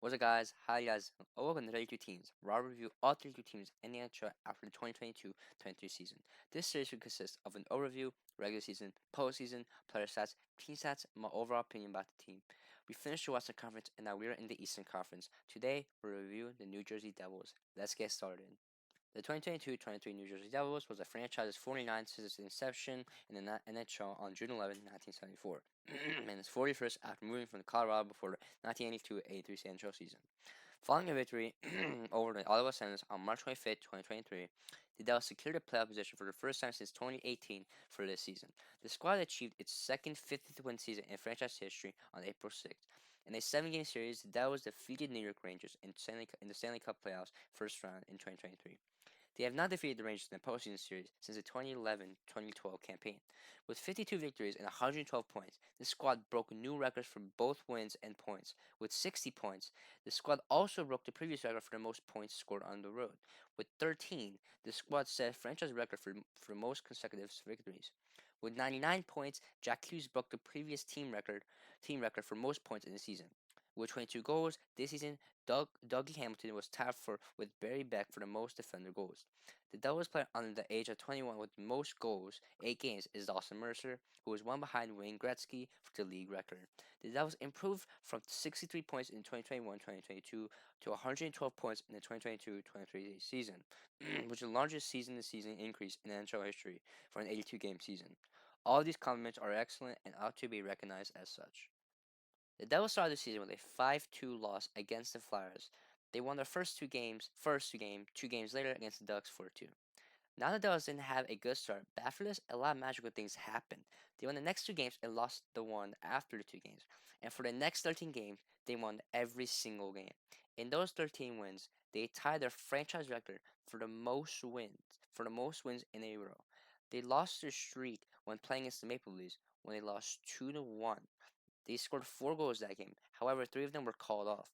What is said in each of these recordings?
What's up, guys? How you guys doing? Welcome to 32 Teams, where I review all 32 teams in the NHL after the 2022-23 season. This series will consist of an overview, regular season, postseason, player stats, team stats, and my overall opinion about the team. We finished the Western Conference, and now we're in the Eastern Conference. Today, we'll review the New Jersey Devils. Let's get started. The 2022-23 New Jersey Devils was a franchise's 49th since its inception in the NHL on June 11, 1974, and its 41st after moving from Colorado before the 1982-83 NHL season. Following a victory over the Ottawa Senators on March 25, 2023, the Devils secured a playoff position for the first time since 2018 for this season. The squad achieved its second 50th win season in franchise history on April 6th. In a 7-game series, the Devils defeated New York Rangers in the Stanley Cup playoffs first round in 2023. They have not defeated the Rangers in the postseason series since the 2011-2012 campaign. With 52 victories and 112 points, the squad broke new records for both wins and points. With 60 points, the squad also broke the previous record for the most points scored on the road. With 13, the squad set a franchise record for most consecutive victories. With 99 points, Jack Hughes broke the previous team record for most points in the season. With 22 goals this season, Dougie Hamilton was tied with Barry Beck for the most defender goals. The Devils player under the age of 21 with the most goals, 8 games, is Dawson Mercer, who is one behind Wayne Gretzky for the league record. The Devils improved from 63 points in 2021-2022 to 112 points in the 2022-23 season, which is the largest season-to-season increase in NHL history for an 82-game season. All of these compliments are excellent and ought to be recognized as such. The Devils started the season with a 5-2 loss against the Flyers. They won their two games later against the Ducks 4-2. Now the Devils didn't have a good start, but after this, a lot of magical things happened. They won the next 2 games and lost the one after the 2 games. And for the next 13 games, they won every single game. In those 13 wins, they tied their franchise record for the most wins in a row. They lost their streak when playing against the Maple Leafs when they lost 2-1. They scored 4 goals that game. However, 3 of them were called off.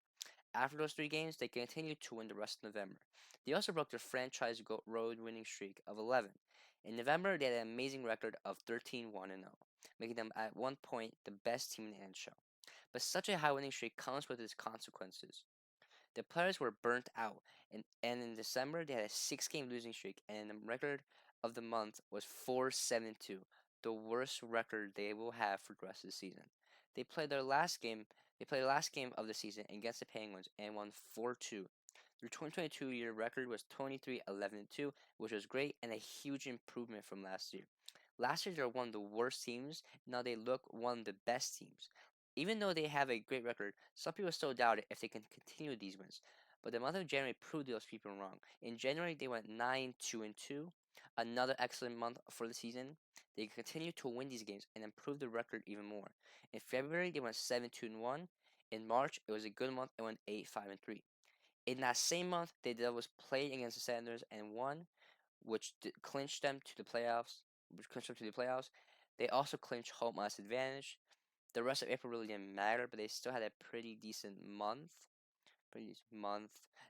After those 3 games, they continued to win the rest of November. They also broke their franchise road winning streak of 11. In November, they had an amazing record of 13-1-0, making them at one point the best team in the NHL. But such a high winning streak comes with its consequences. The players were burnt out, and in December they had a 6-game losing streak, and the record of the month was 4-7-2, the worst record they will have for the rest of the season. They played their last game. They played the last game of the season against the Penguins and won 4-2. Their 2022 year record was 23-11-2, which was great and a huge improvement from last year. Last year they were one of the worst teams. Now they look one of the best teams. Even though they have a great record, some people still doubt it if they can continue these wins. But the month of January proved those people wrong. In January, they went 9-2-2, another excellent month for the season. They continued to win these games and improve the record even more. In February, they went 7-2-1. In March, it was a good month and went 8-5-3. In that same month, the Devils played against the Senators and won, which clinched them to the playoffs. They also clinched home ice advantage. The rest of April really didn't matter, but they still had a pretty decent month.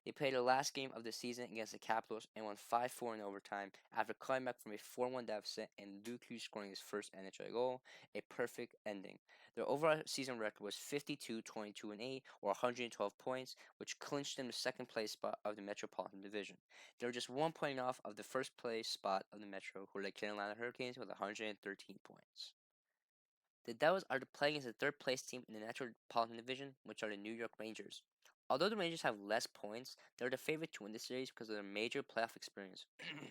They played the last game of the season against the Capitals and won 5-4 in overtime after coming back from a 4-1 deficit and Luke Hughes scoring his first NHL goal, a perfect ending. Their overall season record was 52-22-8, or 112 points, which clinched them the second place spot of the Metropolitan Division. They were just 1 point off of the first place spot of the Metro, who are the Carolina Hurricanes with 113 points. The Devils are playing as the third place team in the Metropolitan Division, which are the New York Rangers. Although the Rangers have less points, they're the favorite to win the series because of their major playoff experience.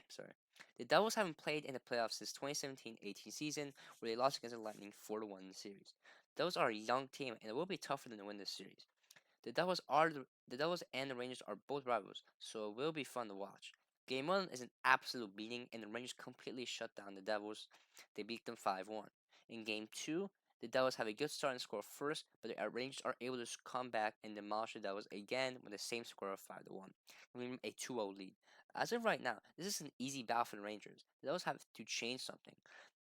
Sorry. The Devils haven't played in the playoffs since 2017-18 season, where they lost against the Lightning 4-1 in the series. The Devils are a young team, and it will be tough for them to win this series. The Devils and the Rangers are both rivals, so it will be fun to watch. Game 1 is an absolute beating, and the Rangers completely shut down the Devils. They beat them 5-1. In Game 2, the Devils have a good start and score first, but the Rangers are able to come back and demolish the Devils again with the same score of 5-1, giving them a 2-0 lead. As of right now, this is an easy battle for the Rangers. The Devils have to change something.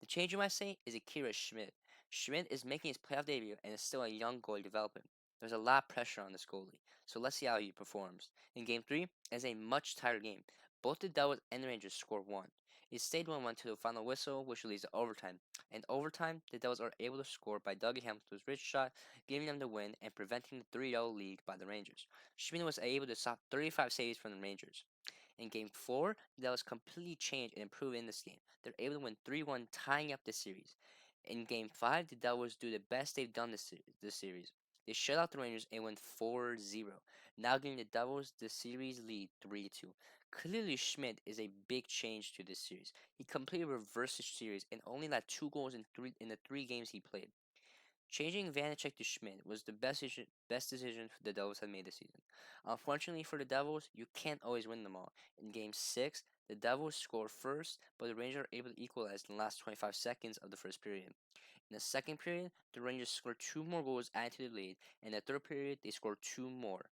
The change, you might say, is Akira Schmidt. Schmidt is making his playoff debut and is still a young goalie developing. There's a lot of pressure on this goalie, so let's see how he performs. In Game 3, it's a much tighter game. Both the Devils and the Rangers scored 1. It stayed 1-1 to the final whistle, which leads to overtime. In overtime, the Devils are able to score by Dougie Hamilton's wrist shot, giving them the win and preventing the 3-0 lead by the Rangers. Schmidt was able to stop 35 saves from the Rangers. In Game 4, the Devils completely changed and improved in this game. They're able to win 3-1, tying up the series. In Game 5, the Devils do the best they've done this series. They shut out the Rangers and win 4-0, now giving the Devils the series lead 3-2. Clearly, Schmidt is a big change to this series. He completely reversed the series and only let 2 goals in the 3 games he played. Changing Vanacek to Schmidt was the best decision the Devils had made this season. Unfortunately for the Devils, you can't always win them all. In Game 6, the Devils scored first, but the Rangers were able to equalize in the last 25 seconds of the first period. In the second period, the Rangers scored 2 more goals, adding to the lead. In the third period, they scored 2 more.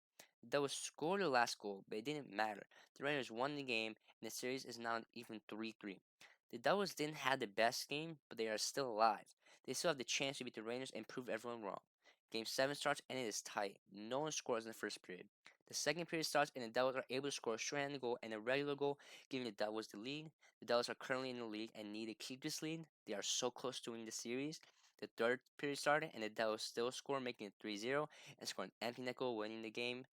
The Devils scored the last goal, but it didn't matter. The Rangers won the game, and the series is now even 3-3. The Devils didn't have the best game, but they are still alive. They still have the chance to beat the Rangers and prove everyone wrong. Game 7 starts and it is tight. No one scores in the first period. The second period starts and the Devils are able to score a short-handed goal and a regular goal, giving the Devils the lead. The Devils are currently in the league and need to keep this lead. They are so close to winning the series. The third period started and the Devils still score, making it 3-0 and score an empty net goal, winning the game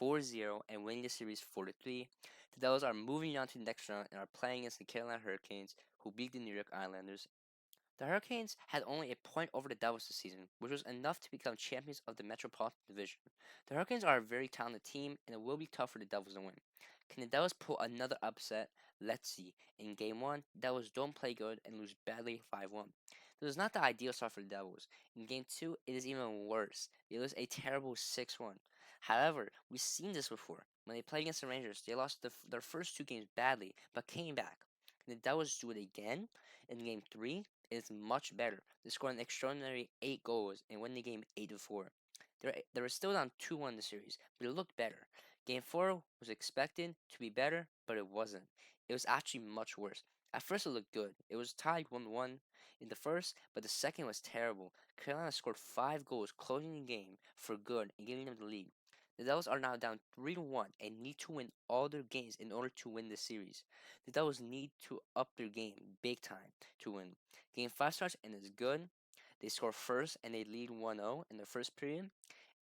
4-0 and winning the series 4-3. The Devils are moving on to the next round and are playing against the Carolina Hurricanes, who beat the New York Islanders. The Hurricanes had only a point over the Devils this season, which was enough to become champions of the Metropolitan Division. The Hurricanes are a very talented team, and it will be tough for the Devils to win. Can the Devils pull another upset? Let's see. In Game 1, the Devils don't play good and lose badly 5-1. This is not the ideal start for the Devils. In Game 2, it is even worse. They lose a terrible 6-1. However, we've seen this before. When they played against the Rangers, they lost their first 2 games badly, but came back. Can the Devils do it again? In Game 3, it is much better. They scored an extraordinary 8 goals and win the game 8-4. They were still down 2-1 in the series, but it looked better. Game 4 was expected to be better, but it wasn't. It was actually much worse. At first, it looked good. It was tied 1-1 in the first, but the second was terrible. Carolina scored 5 goals, closing the game for good and giving them the lead. The Devils are now down 3-1 and need to win all their games in order to win the series. The Devils need to up their game big time to win. Game 5 starts and is good. They score first and they lead 1-0 in the first period.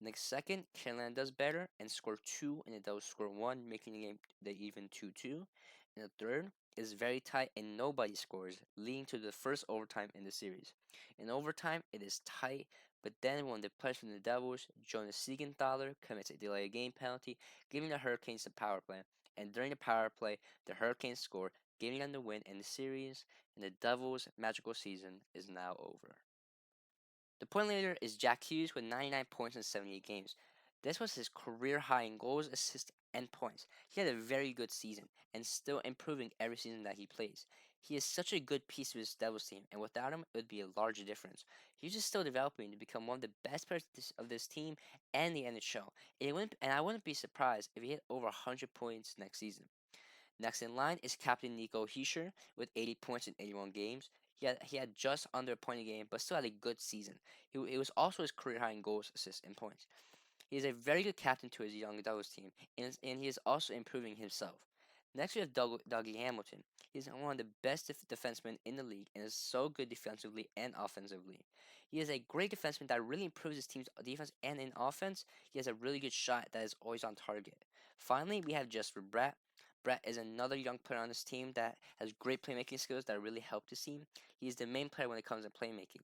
In the second, Carolina does better and score 2 and the Devils score 1, making the game the even 2-2. In the third, it is very tight and nobody scores, leading to the first overtime in the series. In overtime, it is tight, but then one of the players from the Devils, Jonas Siegenthaler, commits a delay game penalty, giving the Hurricanes the power play. And during the power play, the Hurricanes score, giving them the win in the series, and the Devils' magical season is now over. The point leader is Jack Hughes with 99 points in 78 games. This was his career high in goals, assists, and points. He had a very good season and still improving every season that he plays. He is such a good piece of his Devils team, and without him, it would be a large difference. Hughes is still developing to become one of the best players of this team and the NHL, and I wouldn't be surprised if he hit over 100 points next season. Next in line is Captain Nico Hischier with 80 points in 81 games. He had just under a point a game, but still had a good season. It was also his career high in goals, assists, and points. He is a very good captain to his young Devils team, and he is also improving himself. Next, we have Dougie Hamilton. He's one of the best defensemen in the league and is so good defensively and offensively. He is a great defenseman that really improves his team's defense, and in offense, he has a really good shot that is always on target. Finally, we have Jesper Bratt. Bratt is another young player on this team that has great playmaking skills that really help the team. He is the main player when it comes to playmaking.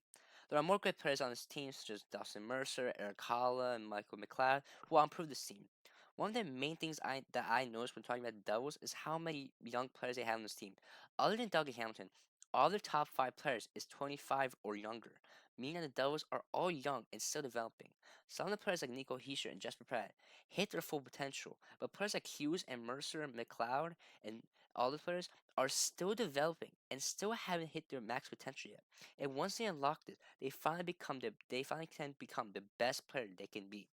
There are more great players on this team, such as Dawson Mercer, Eric Holla, and Michael McLeod, who will improve this team. One of the main things that I noticed when talking about the Devils is how many young players they have on this team. Other than Dougie Hamilton, all their top 5 players is 25 or younger, meaning that the Devils are all young and still developing. Some of the players like Nico Hischier and Jesper Pratt hit their full potential, but players like Hughes and Mercer and McLeod and all the players are still developing and still haven't hit their max potential yet. And once they unlock this, they finally can become the best player they can be.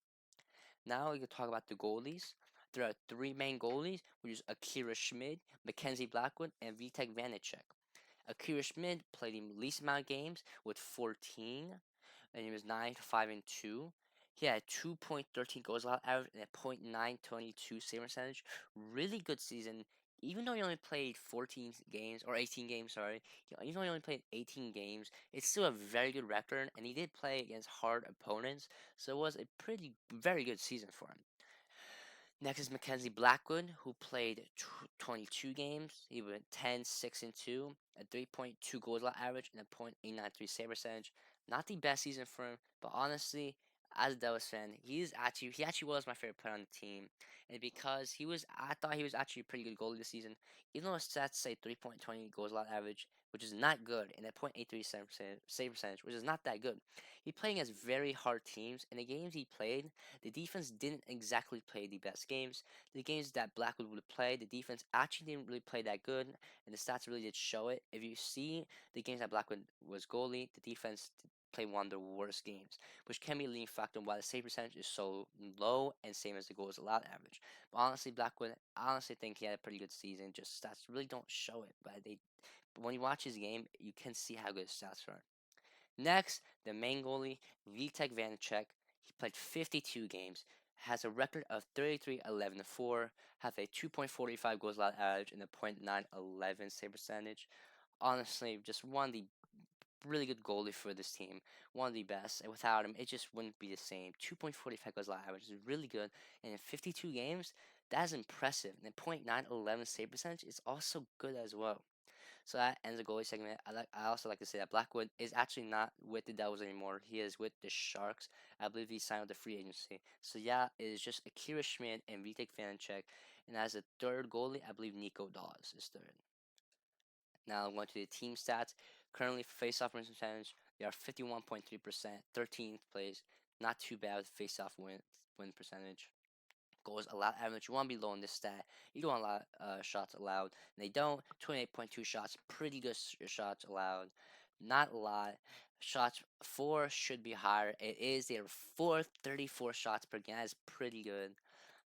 Now we can talk about the goalies. There are 3 main goalies, which is Akira Schmid, Mackenzie Blackwood, and Vitek Vanacek. Akira Schmid played the least amount of games with 14, and he was 9-5-2. He had 2.13 goals allowed average and a .922 save percentage. Really good season. even though he only played 14 games or 18 games, sorry, even though he only played 18 games, it's still a very good record, and he did play against hard opponents, so it was a pretty very good season for him. Next is Mackenzie Blackwood, who played 22 games. He went 10, 6, and 2, a 3.2 goals allowed average, and a .893 save percentage. Not the best season for him, but honestly, as a Devils fan, he actually was my favorite player on the team, and because I thought he was actually a pretty good goalie this season. Even though his stats say 3.20 goals allowed average, which is not good, and a .837 save percentage, which is not that good. He played against very hard teams, and the games he played, the defense didn't exactly play the best games. The games that Blackwood would play, the defense actually didn't really play that good, and the stats really did show it. If you see the games that Blackwood was goalie, the defense played one of the worst games, which can be a leading factor on why the save percentage is so low and same as the goals allowed average. But honestly, Blackwood, I honestly think he had a pretty good season. Just stats really don't show it, but when you watch his game, you can see how good his stats are. Next, the main goalie, Vitek Vanacek. He played 52 games, has a record of 33-11-4, have a 2.45 goals allowed average, and a .911 save percentage. Honestly, just one of the really good goalie for this team, one of the best. And without him, it just wouldn't be the same. 2.45 goals allowed average is really good, and in 52 games, that's impressive. And the .911 save percentage is also good as well. So that ends the goalie segment. I also like to say that Blackwood is actually not with the Devils anymore. He is with the Sharks. I believe he signed with the free agency. So yeah, it is just Akira Schmidt and Vitek Vanacek. And as a third goalie, I believe Nico Dawes is third. Now going to the team stats. Currently face-off percentage, they are 51.3%, 13th place. Not too bad with face-off win percentage. Goals allowed average. You want to be low in this stat. You don't want a lot shots allowed. And they don't. 28.2 shots. Pretty good shots allowed. Not a lot. Shots for should be higher. It is. They are 434 shots per game. That is pretty good.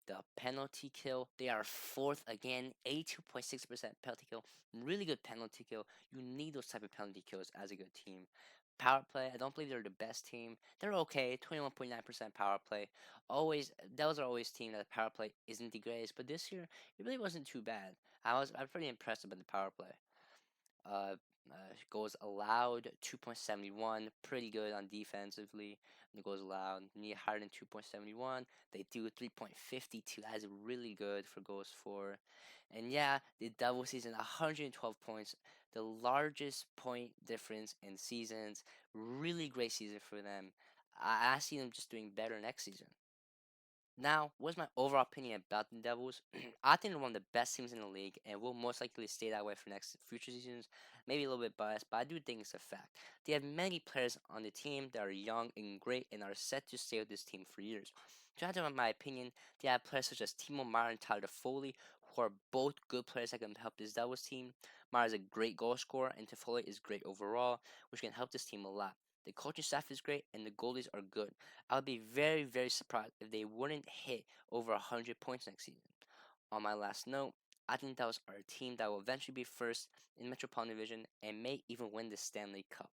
The penalty kill, they are fourth again, 82.6% penalty kill. Really good penalty kill. You need those type of penalty kills as a good team. Power play, I don't believe they're the best team. They're okay, 21.9% power play. Always, those are always team that the power play isn't the greatest, but this year it really wasn't too bad. I'm pretty impressed about the power play. Uh, Goals allowed 2.71, pretty good on defensively. And the goals allowed need higher than 2.71. They do 3.52. That is really good for goals for. And yeah, the double season 112 points, the largest point difference in seasons. Really great season for them. I see them just doing better next season. Now, what's my overall opinion about the Devils? I think they're one of the best teams in the league and will most likely stay that way for next future seasons. Maybe a little bit biased, but I do think it's a fact. They have many players on the team that are young and great and are set to stay with this team for years. To add to my opinion, they have players such as Timo Meier and Tyler Foley, who are both good players that can help this Devils team. Meier is a great goal scorer, and Toffoli is great overall, which can help this team a lot. The coaching staff is great, and the goalies are good. I would be very, very surprised if they wouldn't hit over 100 points next season. On my last note, I think that was our team that will eventually be first in Metropolitan Division and may even win the Stanley Cup.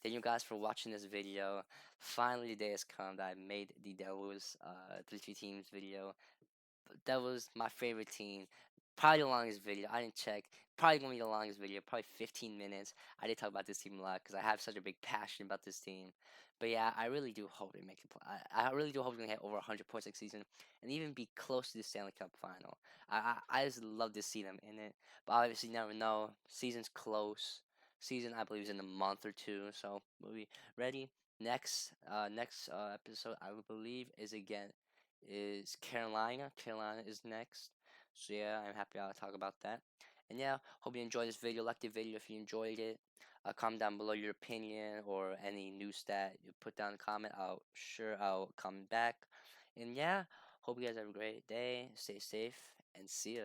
Thank you guys for watching this video. Finally, the day has come that I made the Devils 3 teams video. That was my favorite team. Probably the longest video. I didn't check. Probably gonna be the longest video. Probably 15 minutes. I did talk about this team a lot because I have such a big passion about this team. But yeah, I really do hope they make it. I really do hope they're gonna hit over 100 points next season and even be close to the Stanley Cup final. I just love to see them in it. But obviously, you never know. Season's close. Season I believe is in a month or two. So we'll be ready. Next episode I believe is Carolina. Carolina is next. So yeah, I'm happy I'll talk about that. And yeah, hope you enjoyed this video. Like the video if you enjoyed it. Comment down below your opinion or any new stat you put down in the comment. I'll come back. And yeah, hope you guys have a great day. Stay safe and see ya.